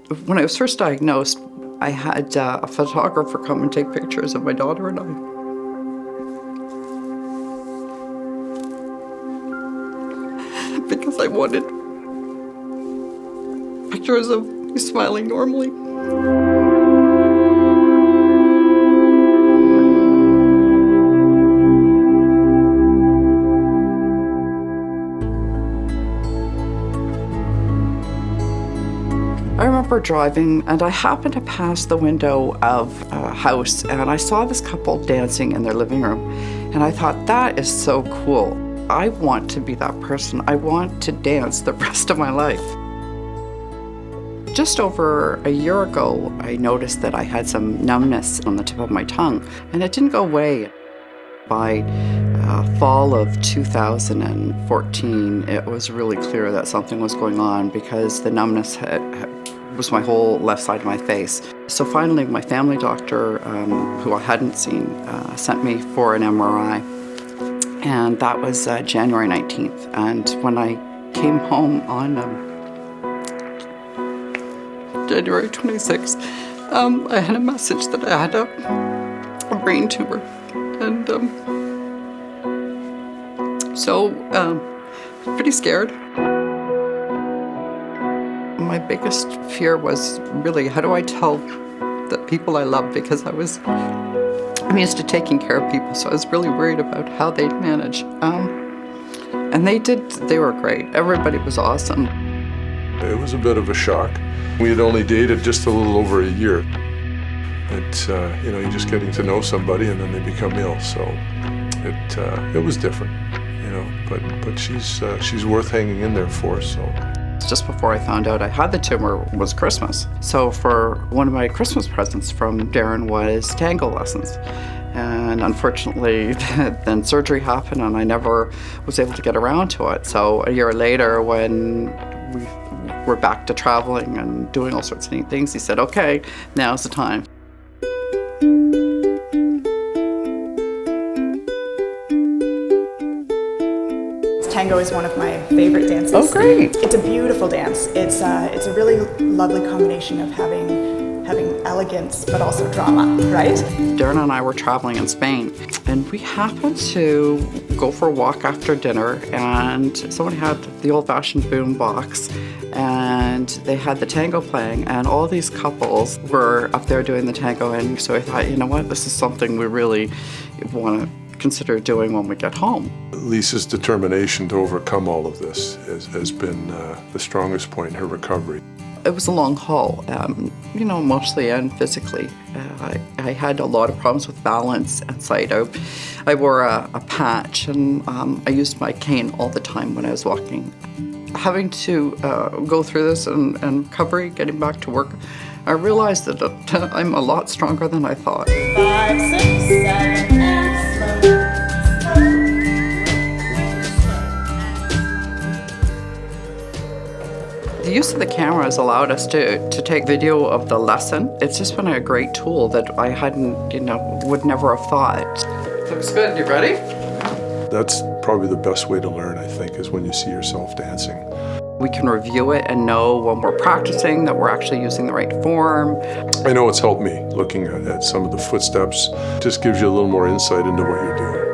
When I was first diagnosed, I had a photographer come and take pictures of my daughter and I. Because I wanted pictures of me smiling normally. I remember driving and I happened to pass the window of a house and I saw this couple dancing in their living room and I thought, that is so cool. I want to be that person. I want to dance the rest of my life. Just over a year ago, I noticed that I had some numbness on the tip of my tongue and it didn't go away. By fall of 2014, it was really clear that something was going on because the numbness was my whole left side of my face. So finally, my family doctor, who I hadn't seen, sent me for an MRI. And that was January 19th. And when I came home on January 26th, I had a message that I had a brain tumor. And so pretty scared. My biggest fear was really, how do I tell the people I love? Because I'm used to taking care of people, so I was really worried about how they'd manage. And they were great. Everybody was awesome. It was a bit of a shock. We had only dated just a little over a year. It's, you're just getting to know somebody and then they become ill, so it was different, but she's worth hanging in there for, so. Just before I found out I had the tumor was Christmas. So for one of my Christmas presents from Darren was tango lessons. And unfortunately, then surgery happened and I never was able to get around to it. So a year later, when we were back to traveling and doing all sorts of neat things, he said, okay, now's the time. Tango is one of my favorite dances. Oh, great. It's a beautiful dance. It's a really lovely combination of having elegance but also drama, right? Darren and I were traveling in Spain and we happened to go for a walk after dinner and someone had the old-fashioned boom box and they had the tango playing and all these couples were up there doing the tango, and so I thought, you know what, this is something we really want to consider doing when we get home. Lisa's determination to overcome all of this has been the strongest point in her recovery. It was a long haul, emotionally and physically. I had a lot of problems with balance and sight. I wore a patch and I used my cane all the time when I was walking. Having to go through this and recovery, getting back to work, I realized that I'm a lot stronger than I thought. 5, 6, 7, and slow. The use of the camera has allowed us to take video of the lesson. It's just been a great tool that I would never have thought. Looks good, you ready? That's probably the best way to learn, I think, is when you see yourself dancing. We can review it and know when we're practicing that we're actually using the right form. I know it's helped me looking at some of the footsteps. It just gives you a little more insight into what you're doing.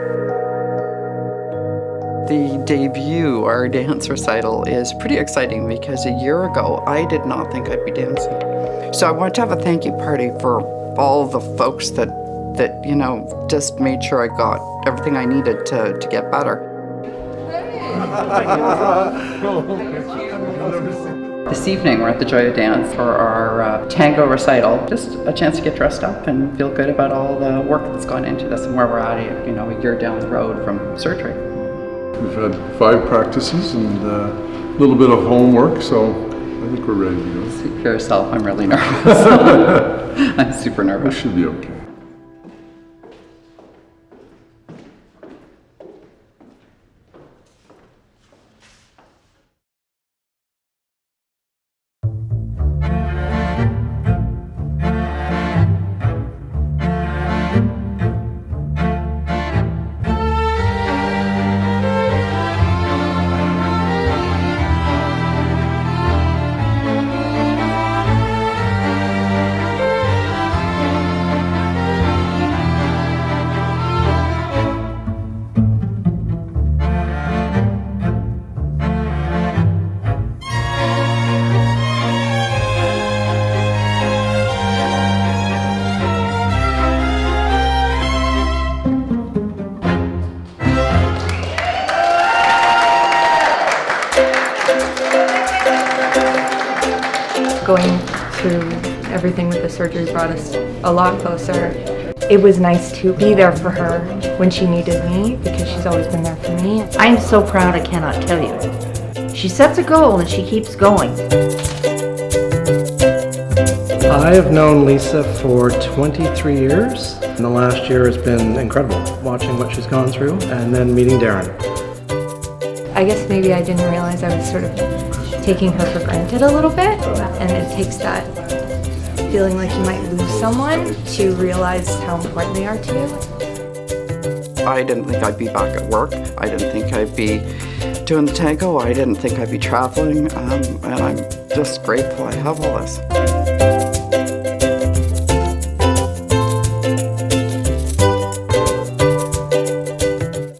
The debut, our dance recital, is pretty exciting because a year ago I did not think I'd be dancing. So I wanted to have a thank you party for all the folks that just made sure I got everything I needed to get better. This evening we're at the Joy of Dance for our tango recital. Just a chance to get dressed up and feel good about all the work that's gone into this and where we're at, a year down the road from surgery. We've had 5 practices and a little bit of homework, so I think we're ready to go. Speak for yourself, I'm really nervous. I'm super nervous. This should be okay. Going through everything with the surgery brought us a lot closer. It was nice to be there for her when she needed me, because she's always been there for me. I'm so proud I cannot tell you. She sets a goal and she keeps going. I have known Lisa for 23 years, and the last year has been incredible, watching what she's gone through and then meeting Darren. I guess maybe I didn't realize I was sort of taking her for granted a little bit, and it takes that feeling like you might lose someone to realize how important they are to you. I didn't think I'd be back at work. I didn't think I'd be doing the tango. I didn't think I'd be traveling, and I'm just grateful I have all this.